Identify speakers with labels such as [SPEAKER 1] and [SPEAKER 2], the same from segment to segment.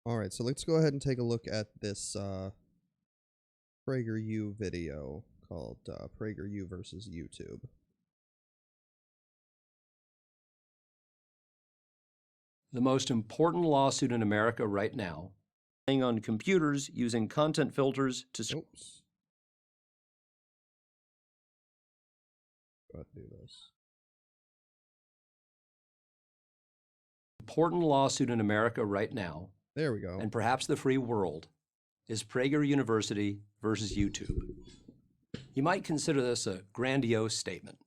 [SPEAKER 1] Alright, so let's go ahead and take a look at this PragerU video called PragerU versus YouTube.
[SPEAKER 2] The most important lawsuit in America right now, playing on computers using content filters to...
[SPEAKER 1] Oops. Go ahead and do this.
[SPEAKER 2] Important lawsuit in America right now,
[SPEAKER 1] There we go.
[SPEAKER 2] and perhaps the free world, is Prager University versus YouTube. You might consider this a grandiose statement,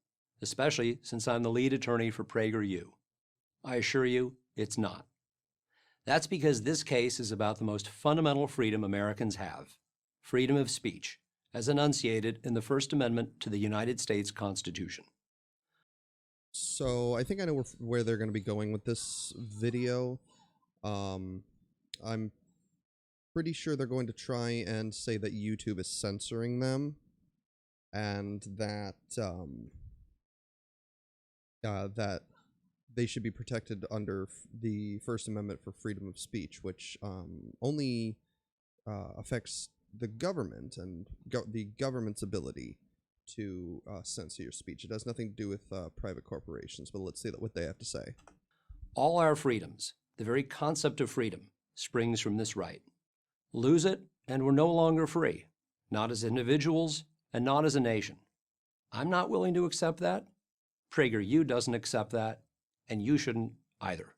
[SPEAKER 2] especially since I'm the lead attorney for PragerU. I assure you, it's not. That's because this case is about the most fundamental freedom Americans have, freedom of speech, as enunciated in the First Amendment to the United States Constitution.
[SPEAKER 1] So I think I know where they're going to be going with this video. I'm pretty sure they're going to try and say that YouTube is censoring them, and that that they should be protected under the First Amendment for freedom of speech, which only affects the government and the government's ability to censor your speech. It has nothing to do with private corporations, but let's see what they have to say.
[SPEAKER 2] All our freedoms, the very concept of freedom, springs from this right. Lose it, and we're no longer free, not as individuals and not as a nation. I'm not willing to accept that. PragerU doesn't accept that, and you shouldn't either.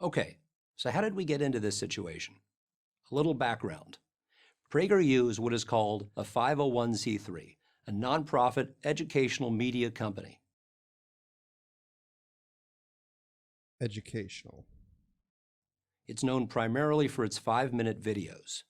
[SPEAKER 2] Okay, so how did we get into this situation? A little background. PragerU is what is called a 501c3, a nonprofit educational media company.
[SPEAKER 1] Educational.
[SPEAKER 2] It's known primarily for its 5-minute videos.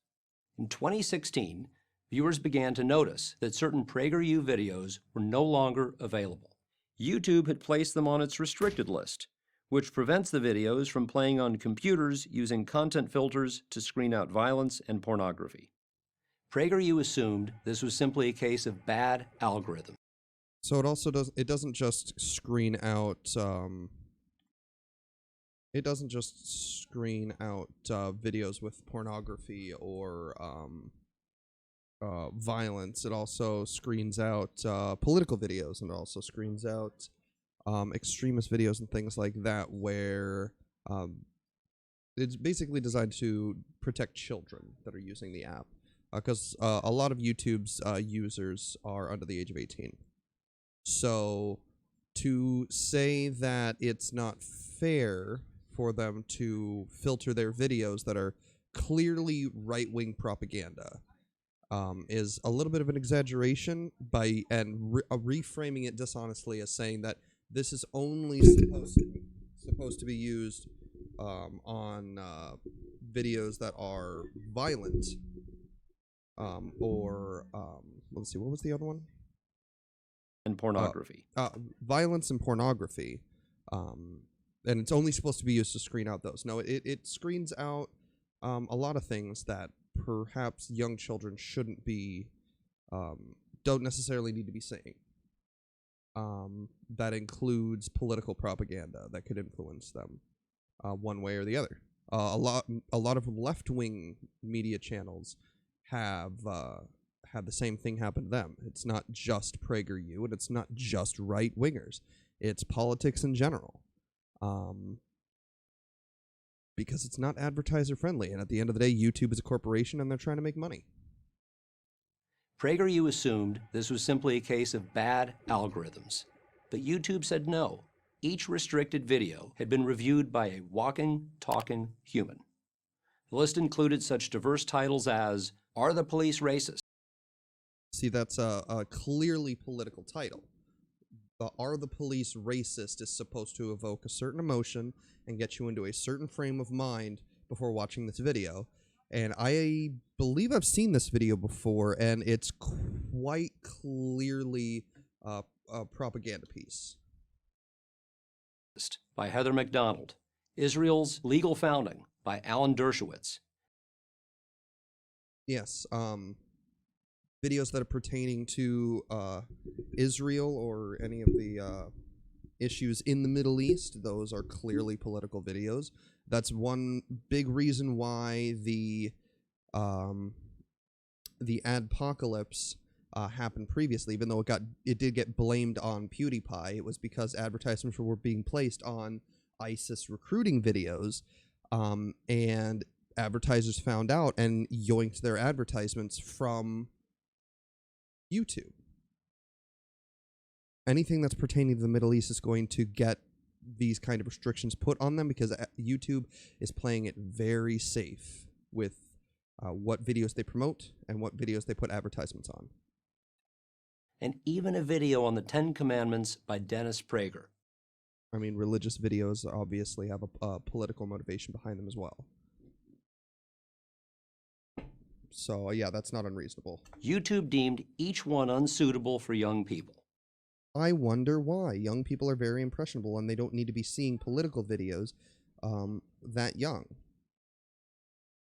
[SPEAKER 2] In 2016, viewers began to notice that certain PragerU videos were no longer available. YouTube had placed them on its restricted list, which prevents the videos from playing on computers using content filters to screen out violence and pornography. PragerU assumed this was simply a case of bad algorithms.
[SPEAKER 1] So it doesn't just screen out videos with pornography or violence. It also screens out political videos, and it also screens out extremist videos and things like that, where it's basically designed to protect children that are using the app, because a lot of YouTube's users are under the age of 18. So to say that it's not fair for them to filter their videos that are clearly right-wing propaganda is a little bit of an exaggeration, reframing it dishonestly as saying that this is only supposed to be used on videos that are violent, let's see, what was the other one?
[SPEAKER 2] And pornography.
[SPEAKER 1] Violence and pornography. And it's only supposed to be used to screen out those. No, it screens out a lot of things that perhaps young children shouldn't be, don't necessarily need to be seeing. That includes political propaganda that could influence them one way or the other. A lot of left-wing media channels have had the same thing happen to them. It's not just PragerU, and it's not just right-wingers. It's politics in general. Because it's not advertiser friendly, and at the end of the day, YouTube is a corporation and they're trying to make money.
[SPEAKER 2] PragerU assumed this was simply a case of bad algorithms, but YouTube said no. Each restricted video had been reviewed by a walking, talking human. The list included such diverse titles as, "Are the Police Racist?"
[SPEAKER 1] See, that's a clearly political title. The "Are the Police Racist" is supposed to evoke a certain emotion and get you into a certain frame of mind before watching this video. And I believe I've seen this video before, and it's quite clearly a propaganda piece.
[SPEAKER 2] By Heather McDonald. Israel's Legal Founding by Alan Dershowitz.
[SPEAKER 1] Yes, videos that are pertaining to Israel or any of the issues in the Middle East, those are clearly political videos. That's one big reason why the adpocalypse happened previously, even though it did get blamed on PewDiePie. It was because advertisements were being placed on ISIS recruiting videos, and advertisers found out and yoinked their advertisements from YouTube. Anything that's pertaining to the Middle East is going to get these kind of restrictions put on them, because YouTube is playing it very safe with what videos they promote and what videos they put advertisements on.
[SPEAKER 2] And even a video on the 10 Commandments by Dennis Prager.
[SPEAKER 1] I mean, religious videos obviously have a political motivation behind them as well. So, yeah, that's not unreasonable.
[SPEAKER 2] YouTube deemed each one unsuitable for young people.
[SPEAKER 1] I wonder why. Young people are very impressionable, and they don't need to be seeing political videos that young.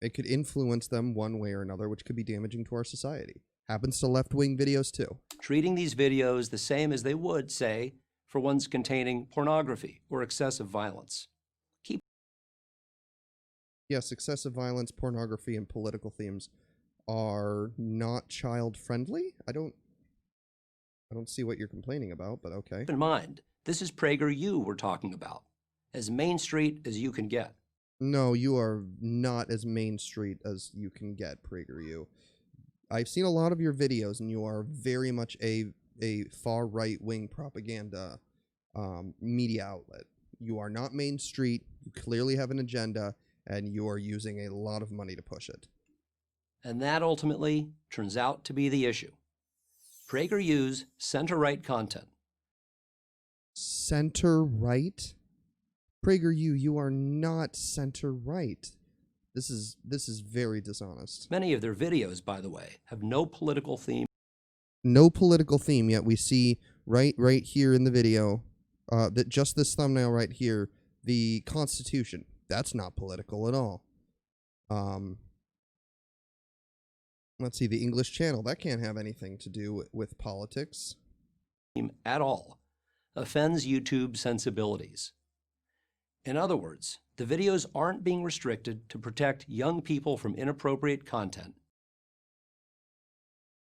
[SPEAKER 1] It could influence them one way or another, which could be damaging to our society. Happens to left-wing videos, too.
[SPEAKER 2] Treating these videos the same as they would, say, for ones containing pornography or excessive violence.
[SPEAKER 1] Yes, excessive violence, pornography, and political themes are not child-friendly. I don't see what you're complaining about, but okay.
[SPEAKER 2] Keep in mind, this is PragerU we're talking about, as Main Street as you can get.
[SPEAKER 1] No, you are not as Main Street as you can get, PragerU. I've seen a lot of your videos, and you are very much a far right-wing propaganda media outlet. You are not Main Street. You clearly have an agenda, and you are using a lot of money to push it.
[SPEAKER 2] And that ultimately turns out to be the issue. PragerU's center-right content.
[SPEAKER 1] Center-right? PragerU, you are not center-right. This is very dishonest.
[SPEAKER 2] Many of their videos, by the way, have no political theme.
[SPEAKER 1] No political theme, yet we see right here in the video, that just this thumbnail right here, the Constitution. That's not political at all. Let's see, the English channel. That can't have anything to do with politics.
[SPEAKER 2] At all offends YouTube's sensibilities. In other words, the videos aren't being restricted to protect young people from inappropriate content.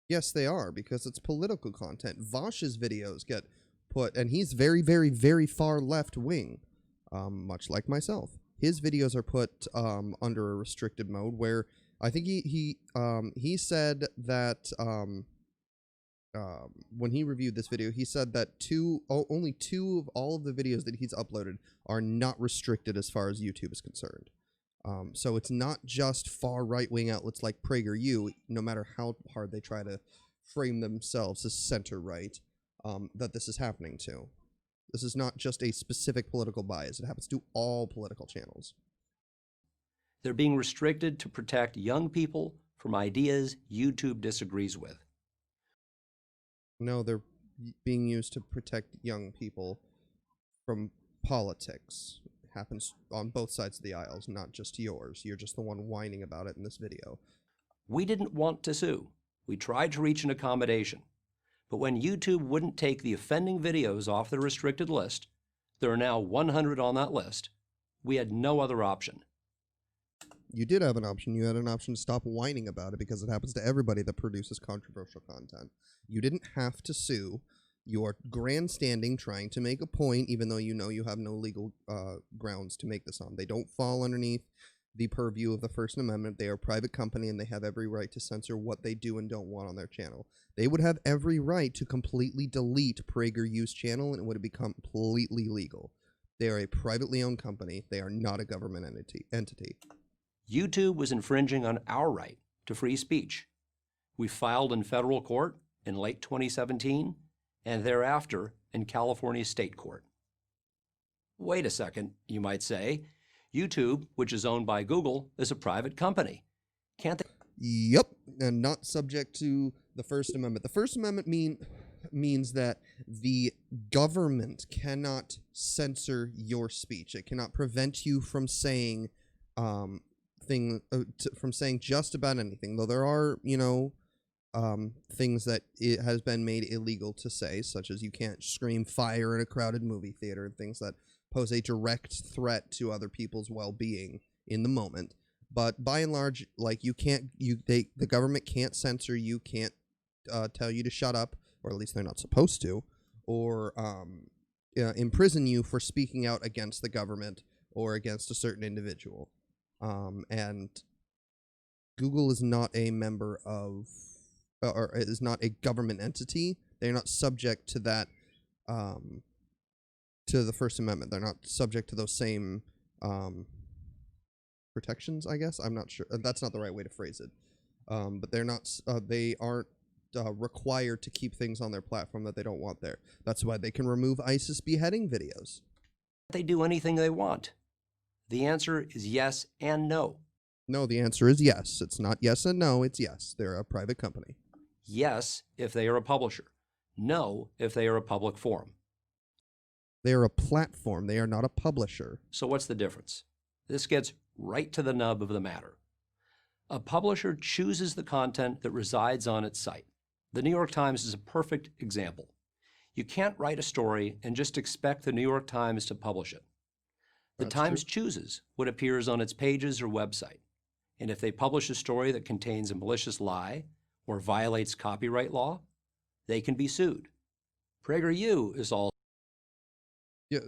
[SPEAKER 1] Yes, they are, because it's political content. Vosh's videos get put, and he's very, very, very far left-wing, much like myself. His videos are put under a restricted mode, where I think he said that when he reviewed this video, he said that only two of all of the videos that he's uploaded are not restricted as far as YouTube is concerned. So it's not just far right-wing outlets like PragerU, no matter how hard they try to frame themselves as center-right, that this is happening to. This is not just a specific political bias. It happens to all political channels.
[SPEAKER 2] They're being restricted to protect young people from ideas YouTube disagrees with.
[SPEAKER 1] No, they're being used to protect young people from politics. It happens on both sides of the aisles, not just yours. You're just the one whining about it in this video.
[SPEAKER 2] We didn't want to sue. We tried to reach an accommodation. But when YouTube wouldn't take the offending videos off the restricted list, there are now 100 on that list, we had no other option.
[SPEAKER 1] You did have an option. You had an option to stop whining about it, because it happens to everybody that produces controversial content. You didn't have to sue. You are grandstanding, trying to make a point, even though you know you have no legal grounds to make this on. They don't fall underneath the purview of the First Amendment. They are a private company, and they have every right to censor what they do and don't want on their channel. They would have every right to completely delete PragerU's channel, and it would have become completely legal. They are a privately owned company. They are not a government entity.
[SPEAKER 2] YouTube was infringing on our right to free speech. We filed in federal court in late 2017, and thereafter in California state court. Wait a second, you might say. YouTube, which is owned by Google, is a private company. Can't they?
[SPEAKER 1] Yep, and not subject to the First Amendment. The First Amendment means that the government cannot censor your speech. It cannot prevent you from saying from saying just about anything. Though there are, things that it has been made illegal to say, such as you can't scream fire in a crowded movie theater and things that pose a direct threat to other people's well-being in the moment. But by and large, like, the government can't censor you, can't tell you to shut up, or at least they're not supposed to, or imprison you for speaking out against the government or against a certain individual. And Google is not a member of, or is not a government entity. They're not subject to that, to the First Amendment. They're not subject to those same protections, I guess. I'm not sure. That's not the right way to phrase it. But they're not. They aren't required to keep things on their platform that they don't want there. That's why they can remove ISIS beheading videos.
[SPEAKER 2] They do anything they want. The answer is yes and no.
[SPEAKER 1] No, the answer is yes. It's not yes and no. It's yes. They're a private company.
[SPEAKER 2] Yes, if they are a publisher. No, if they are a public forum.
[SPEAKER 1] They are a platform. They are not a publisher.
[SPEAKER 2] So what's the difference? This gets right to the nub of the matter. A publisher chooses the content that resides on its site. The New York Times is a perfect example. You can't write a story and just expect the New York Times to publish it. The Times chooses what appears on its pages or website. And if they publish a story that contains a malicious lie or violates copyright law, they can be sued. PragerU is all.
[SPEAKER 1] Yeah.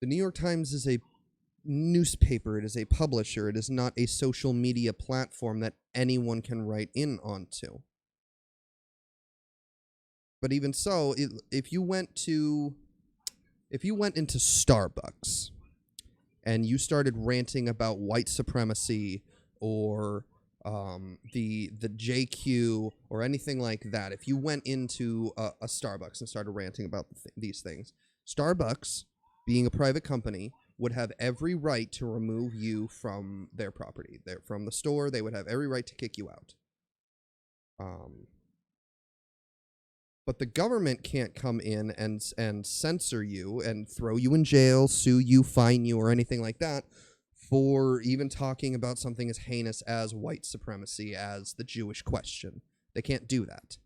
[SPEAKER 1] The New York Times is a newspaper. It is a publisher. It is not a social media platform that anyone can write in onto. But even so, if you went into Starbucks and you started ranting about white supremacy or the JQ or anything like that, if you went into a Starbucks and started ranting about these things, Starbucks, being a private company, would have every right to remove you from their property. From the store, they would have every right to kick you out. But the government can't come in and censor you and throw you in jail, sue you, fine you, or anything like that for even talking about something as heinous as white supremacy, as the Jewish question. They can't do that.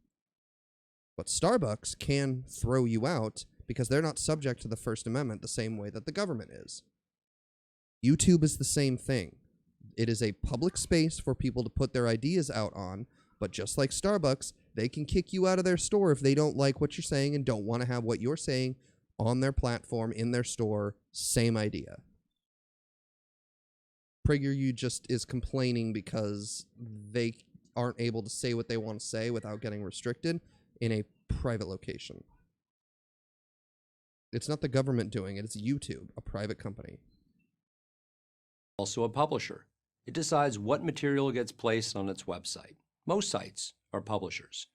[SPEAKER 1] But Starbucks can throw you out because they're not subject to the First Amendment the same way that the government is. YouTube is the same thing. It is a public space for people to put their ideas out on, but just like Starbucks, they can kick you out of their store if they don't like what you're saying and don't want to have what you're saying on their platform, in their store. Same idea. PragerU just is complaining because they aren't able to say what they want to say without getting restricted in a private location. It's not the government doing it, it's YouTube, a private company.
[SPEAKER 2] Also a publisher. It decides what material gets placed on its website. Most sites are publishers.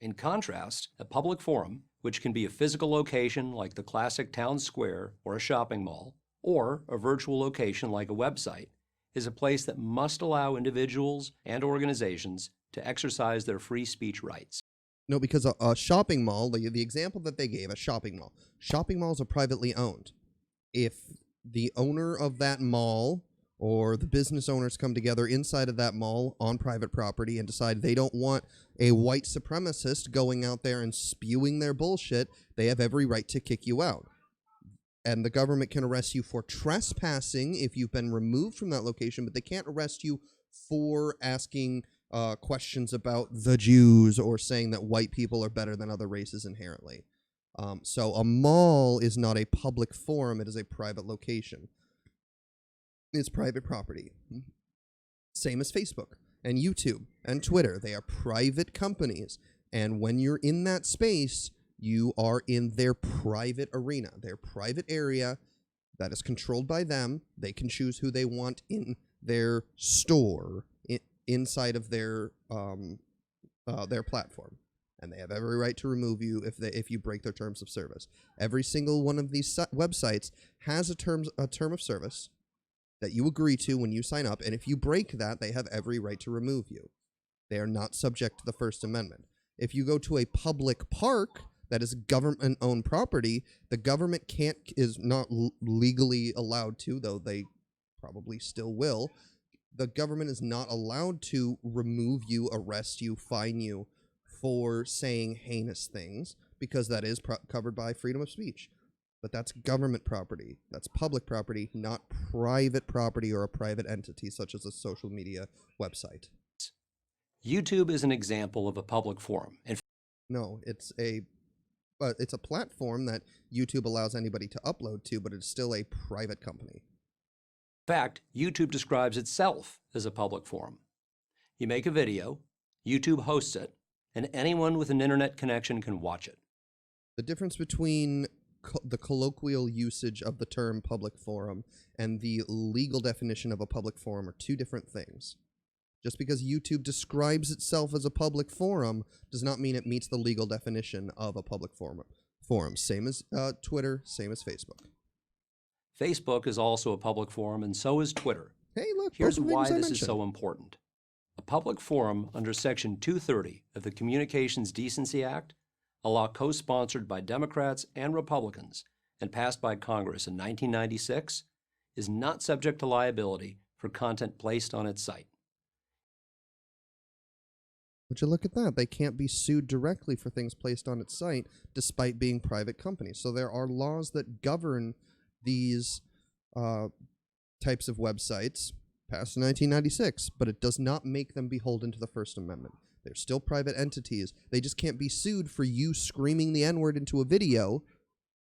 [SPEAKER 2] In contrast, a public forum, which can be a physical location like the classic town square or a shopping mall, or a virtual location like a website, is a place that must allow individuals and organizations to exercise their free speech rights.
[SPEAKER 1] No, because a shopping mall, the example that they gave, a shopping malls are privately owned. If the owner of that mall or the business owners come together inside of that mall on private property and decide they don't want a white supremacist going out there and spewing their bullshit, they have every right to kick you out. And the government can arrest you for trespassing if you've been removed from that location, but they can't arrest you for asking questions about the Jews or saying that white people are better than other races inherently. So a mall is not a public forum, it is a private location. It's private property. Same as Facebook and YouTube and Twitter. They are private companies. And when you're in that space, you are in their private arena, their private area that is controlled by them. They can choose who they want in their store, inside of their platform, and they have every right to remove you if you break their terms of service. Every single one of these websites has a term of service that you agree to when you sign up, and if you break that, they have every right to remove you. They are not subject to the First Amendment. If you go to a public park that is government-owned property, the government is not legally allowed to, though they probably still will. The government is not allowed to remove you, arrest you, fine you for saying heinous things, because that is covered by freedom of speech. But that's government property. That's public property, not private property or a private entity such as a social media website.
[SPEAKER 2] YouTube is an example of a public forum.
[SPEAKER 1] No, it's a platform that YouTube allows anybody to upload to, but it's still a private company.
[SPEAKER 2] In fact, YouTube describes itself as a public forum. You make a video, YouTube hosts it, and anyone with an internet connection can watch it.
[SPEAKER 1] The difference between the colloquial usage of the term public forum and the legal definition of a public forum are two different things. Just because YouTube describes itself as a public forum does not mean it meets the legal definition of a public forum. Same as Twitter, same as Facebook.
[SPEAKER 2] Facebook is also a public forum, and so is Twitter.
[SPEAKER 1] Hey, look,
[SPEAKER 2] here's why this is so important. A public forum under Section 230 of the Communications Decency Act, a law co-sponsored by Democrats and Republicans and passed by Congress in 1996, is not subject to liability for content placed on its site.
[SPEAKER 1] Would you look at that? They can't be sued directly for things placed on its site despite being private companies. So there are laws that govern these types of websites passed in 1996, but it does not make them beholden to the First Amendment. They're still private entities. They just can't be sued for you screaming the N-word into a video,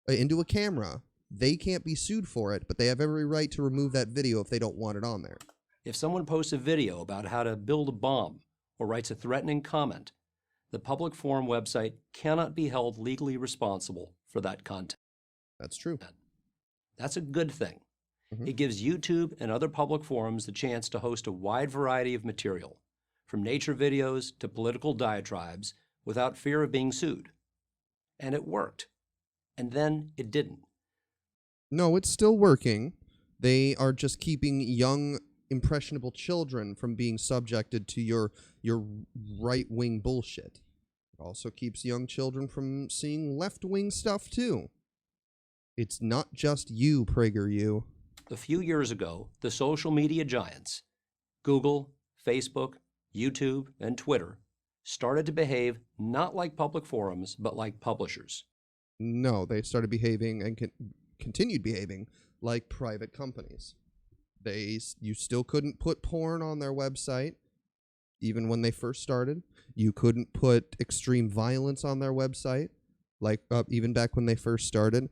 [SPEAKER 1] into a camera. They can't be sued for it, but they have every right to remove that video if they don't want it on there.
[SPEAKER 2] If someone posts a video about how to build a bomb or writes a threatening comment, the public forum website cannot be held legally responsible for that content.
[SPEAKER 1] That's true.
[SPEAKER 2] That's a good thing. It gives YouTube and other public forums the chance to host a wide variety of material, from nature videos to political diatribes, without fear of being sued. And it worked. And then it didn't.
[SPEAKER 1] No, it's still working. They are just keeping young, impressionable children from being subjected to your right-wing bullshit. It also keeps young children from seeing left-wing stuff, too. It's not just you, Prager, you.
[SPEAKER 2] A few years ago, the social media giants, Google, Facebook, YouTube, and Twitter, started to behave not like public forums, but like publishers.
[SPEAKER 1] No, they started behaving and continued behaving like private companies. You still couldn't put porn on their website, even when they first started. You couldn't put extreme violence on their website, like even back when they first started.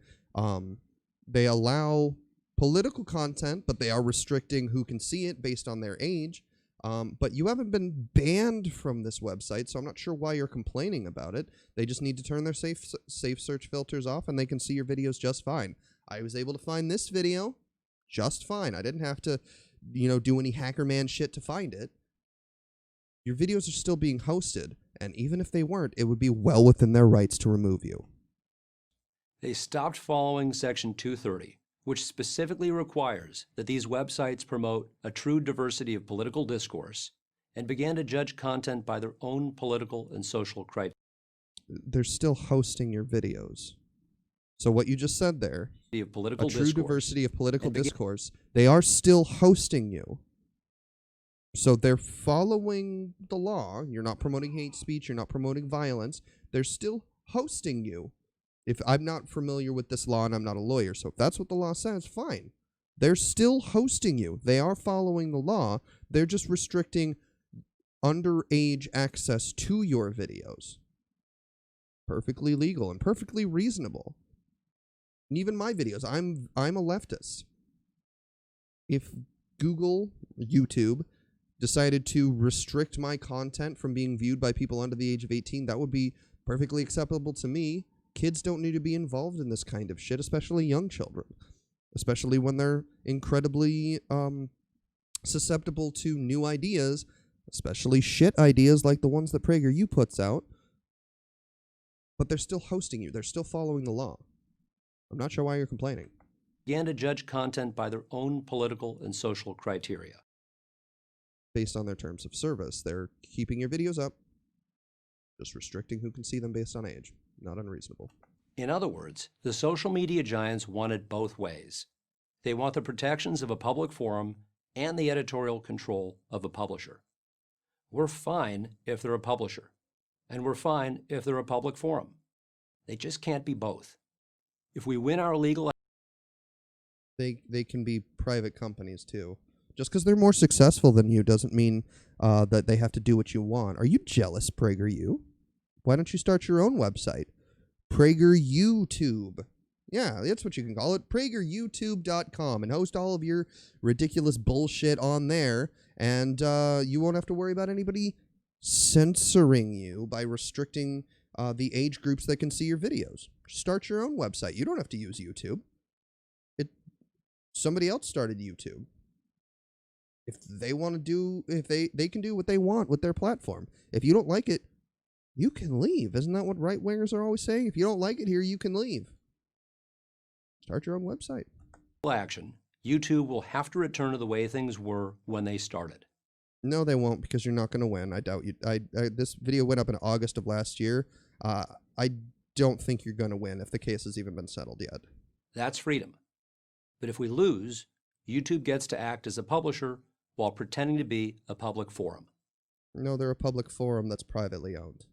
[SPEAKER 1] They allow political content, but they are restricting who can see it based on their age. But you haven't been banned from this website, so I'm not sure why you're complaining about it. They just need to turn their safe search filters off, and they can see your videos just fine. I was able to find this video just fine. I didn't have to, do any hacker man shit to find it. Your videos are still being hosted, and even if they weren't, it would be well within their rights to remove you.
[SPEAKER 2] They stopped following Section 230, which specifically requires that these websites promote a true diversity of political discourse, and began to judge content by their own political and social criteria.
[SPEAKER 1] They're still hosting your videos. So what you just said there,
[SPEAKER 2] of political
[SPEAKER 1] a true
[SPEAKER 2] discourse,
[SPEAKER 1] diversity of political discourse, they are still hosting you. So they're following the law. You're not promoting hate speech. You're not promoting violence. They're still hosting you. If I'm not familiar with this law and I'm not a lawyer, so if that's what the law says, fine. They're still hosting you. They are following the law. They're just restricting underage access to your videos. Perfectly legal and perfectly reasonable. And even my videos, I'm a leftist. If Google, YouTube, decided to restrict my content from being viewed by people under the age of 18, that would be perfectly acceptable to me. Kids don't need to be involved in this kind of shit, especially young children, especially when they're incredibly susceptible to new ideas, especially shit ideas like the ones that PragerU puts out. But they're still hosting you. They're still following the law. I'm not sure why you're complaining.
[SPEAKER 2] Began to judge content by their own political and social criteria.
[SPEAKER 1] Based on their terms of service, they're keeping your videos up, just restricting who can see them based on age. Not unreasonable.
[SPEAKER 2] In other words, the social media giants want it both ways. They want the protections of a public forum and the editorial control of a publisher. We're fine if they're a publisher, and we're fine if they're a public forum. They just can't be both. If we win our legal,
[SPEAKER 1] They can be private companies too. Just because they're more successful than you doesn't mean that they have to do what you want. Are you jealous, PragerU? Why don't you start your own website? Prager YouTube. Yeah, that's what you can call it. PragerYouTube.com, and host all of your ridiculous bullshit on there. And you won't have to worry about anybody censoring you by restricting the age groups that can see your videos. Start your own website. You don't have to use YouTube. Somebody else started YouTube. If they want to do, if they can do what they want with their platform. If you don't like it, you can leave. Isn't that what right-wingers are always saying? If you don't like it here, you can leave. Start your own website.
[SPEAKER 2] action, YouTube will have to return to the way things were when they started.
[SPEAKER 1] No, they won't, because you're not going to win. I doubt you. This video went up in August of last year. I don't think you're going to win if the case has even been settled yet.
[SPEAKER 2] That's freedom. But if we lose, YouTube gets to act as a publisher while pretending to be a public forum.
[SPEAKER 1] No, they're a public forum that's privately owned,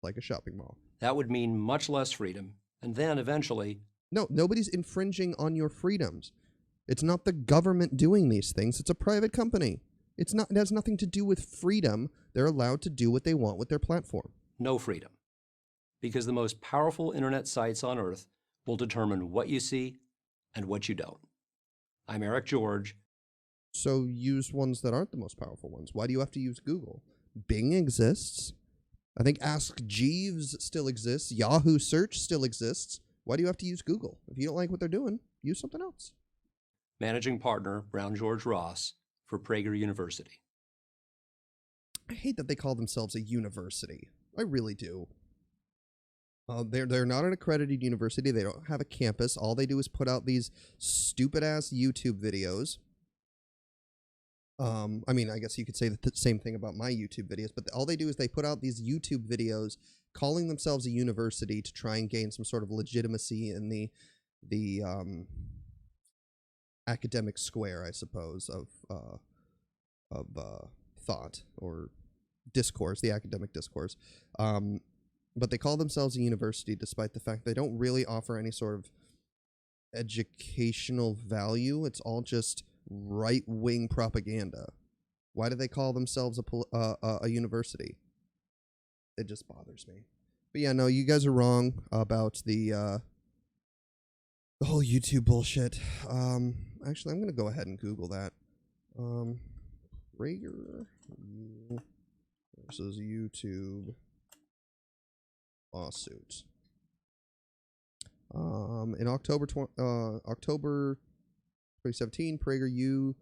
[SPEAKER 1] like a shopping mall.
[SPEAKER 2] That would mean much less freedom, and then eventually...
[SPEAKER 1] No, nobody's infringing on your freedoms. It's not the government doing these things. It's a private company. It has nothing to do with freedom. They're allowed to do what they want with their platform.
[SPEAKER 2] No freedom. Because the most powerful internet sites on Earth will determine what you see and what you don't. I'm Eric George.
[SPEAKER 1] So use ones that aren't the most powerful ones. Why do you have to use Google? Bing exists. I think Ask Jeeves still exists. Yahoo Search still exists. Why do you have to use Google? If you don't like what they're doing, use something else. Managing Partner, Brown George Ross, for Prager University. I hate that they call themselves a university. I really do. They're not an accredited university. They don't have a campus. All they do is put out these stupid-ass YouTube videos. I mean, I guess you could say the same thing about my YouTube videos, but all they do is they put out these YouTube videos calling themselves a university to try and gain some sort of legitimacy in the academic square, I suppose, of thought or discourse, the academic discourse. But they call themselves a university despite the fact they don't really offer any sort of educational value. It's all just right-wing propaganda. Why do they call themselves a university? It just bothers me. But yeah, no, you guys are wrong about the whole YouTube bullshit. Actually, I'm going to go ahead and Google that. Prager versus YouTube lawsuit. In October 2017, PragerU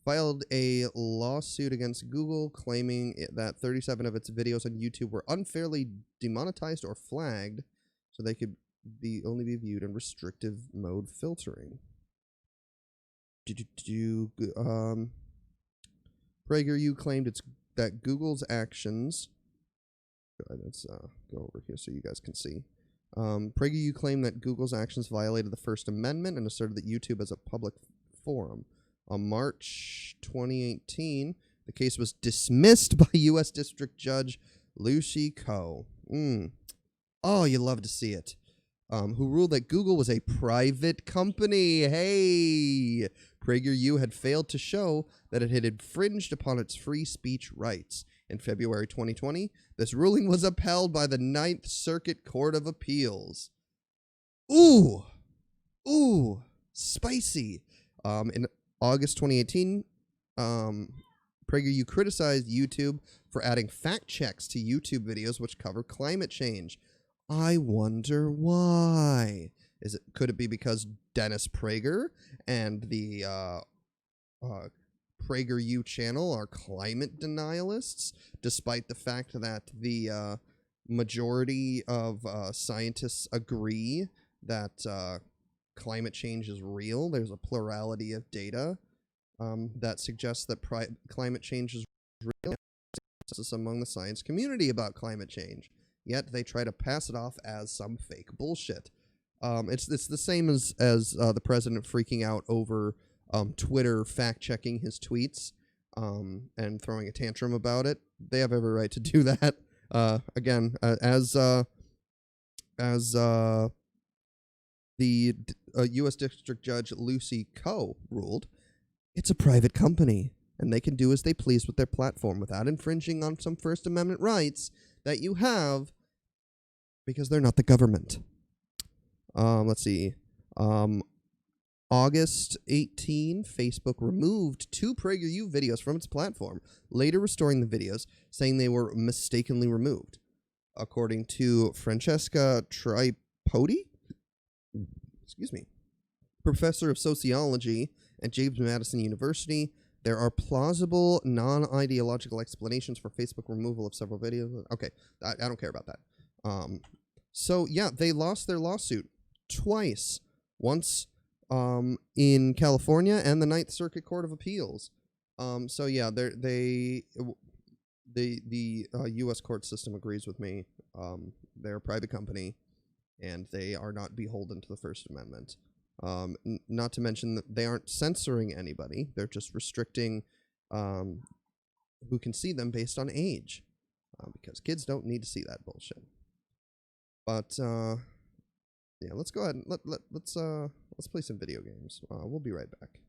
[SPEAKER 1] filed a lawsuit against Google claiming that 37 of its videos on YouTube were unfairly demonetized or flagged so they could only be viewed in restrictive mode filtering. PragerU claimed that Google's actions... Let's go over here so you guys can see. PragerU claimed that Google's actions violated the First Amendment and asserted that YouTube is a public forum. On March 2018, the case was dismissed by U.S. District Judge Lucy Koh. Oh, you love to see it. Who ruled that Google was a private company. Hey! PragerU had failed to show that it had infringed upon its free speech rights. In February 2020, this ruling was upheld by the Ninth Circuit Court of Appeals. Ooh! Spicy. In August 2018, PragerU criticized YouTube for adding fact checks to YouTube videos which cover climate change. I wonder why. Could it be because Dennis Prager and the PragerU channel are climate denialists, despite the fact that the majority of scientists agree that climate change is real? There's a plurality of data that suggests that climate change is real. Consensus among the science community about climate change. Yet they try to pass it off as some fake bullshit. It's the same as the president freaking out over Twitter fact-checking his tweets and throwing a tantrum about it. They have every right to do that. Again, as the U.S. District Judge Lucy Coe ruled, it's a private company, and they can do as they please with their platform without infringing on some First Amendment rights that you have because they're not the government. Let's see. August 18, Facebook removed 2 PragerU videos from its platform, later restoring the videos, saying they were mistakenly removed. According to Francesca Tripodi, professor of sociology at James Madison University, there are plausible, non-ideological explanations for Facebook removal of several videos. Okay, I don't care about that. So, yeah, they lost their lawsuit twice. Once in California and the Ninth Circuit Court of Appeals. So, yeah, the U.S. court system agrees with me. They're a private company, and they are not beholden to the First Amendment. Not to mention that they aren't censoring anybody. They're just restricting who can see them based on age, because kids don't need to see that bullshit. But yeah, let's go ahead and let's play some video games. We'll be right back.